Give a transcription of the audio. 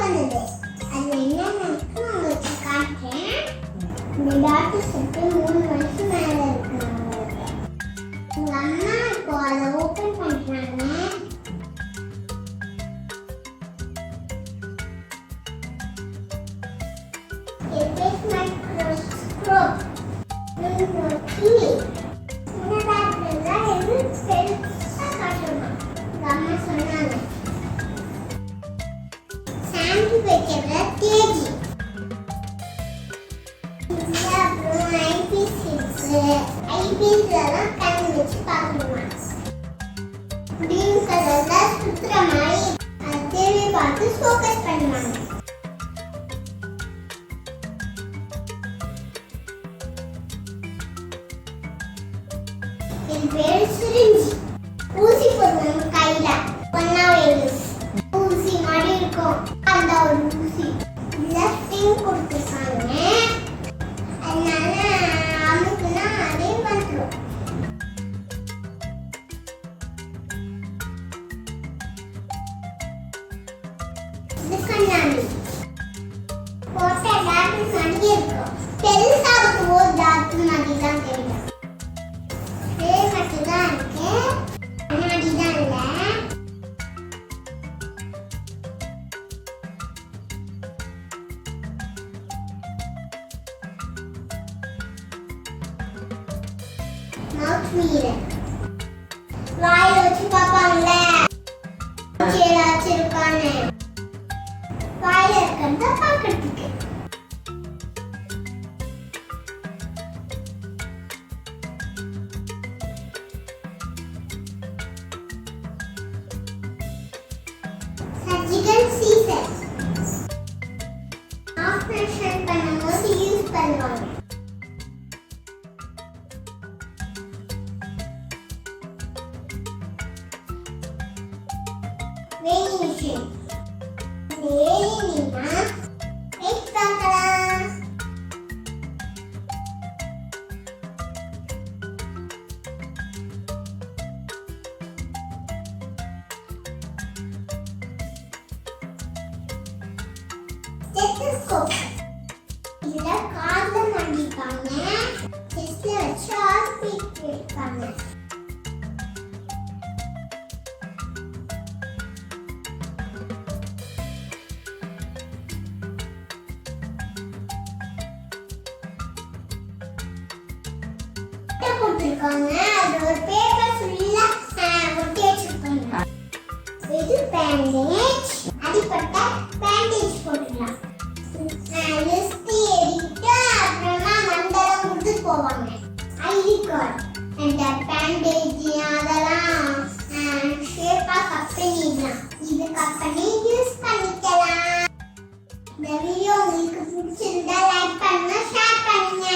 பண்ணுது. அது என்னன்னு நான் உங்களுக்கு காட்டுறேன். இந்த டாக்டர் செட்டு 3 வருஷம் மேல இருக்கு அவங்களுக்கு. உங்க அம்மா இப்போ அதை ஓபன் பண்றாங்க. It is microscope. நோக்கி இந்த டாக்டர்ல எது பெருசா காட்டுமா? அம்மா சொன்னாங்க. சாம்பிள் வைக்கிற தேதி. அப்புறம் ஐபிஎஸ்லாம் கண் வச்சு பார்க்கணுமா? கிரீன் கலர்ல சுத்துற மாதிரி அது தேவை பார்த்து ஃபோக்கஸ் பண்ணுவாங்க. என் பேரு சிரிஞ்சி. ஊசி போடுவாங்க கையில. ஒன்னாவே ஊசி மாதிரி இருக்கும். அந்த ஒரு ஊசி இதுல ஸ்டிங் கொடுத்துருக்காங்க. அதனால அமுக்குனா அதே வந்துடும். இது கண்ணாடி போட்ட டாக்டர் மாதிரி இருக்கும். பெருசாக போது டாக்டர் மாதிரி தான் தெரியும். மட்டும்தான் இருக்கு. கண்ணாடி தான் இல்லை. மவுத் மிரர் வாயில வச்சு பார்ப்பாங்கல்ல ஏதாச்சும் இருக்கான்னு. வாயில இருக்கிறத பார்க்கறதுக்கு. சர்ஜிக்கல் சீசர்ஸ் ஆபரேஷன் பண்ணும்போது யூஸ் பண்ணுவாங்க. weighing machine. weighing na weight பார்க்கலாம். stethoscope. இதுல காதுல மாட்டிப்பாங்க. செஸ்ட்ல வச்சு ஹார்ட் வைப்பாங்க. போட்டுருக்காங்க. அது ஒரு பேப்பர் ஃபுல்லா ஒட்டி வச்சிருக்காங்க. இது பேண்டேஜ். அடிப்பட்ட பேண்டேஜ் போட்டுக்கலாம். லிஸ்ட் எடிட்டு அப்புறமா மண்டலம் கொடுத்து போவாங்க. ஐடி கார்டு அந்த பேண்டேஜ் அதெல்லாம் ஷேப்பா கட் பண்ணிடலாம். இது கட் பண்ணி யூஸ் பண்ணிக்கலாம். இந்த வீடியோ உங்களுக்கு பிடிச்சிருந்தா லைக் பண்ணுங்க, ஷேர் பண்ணுங்க.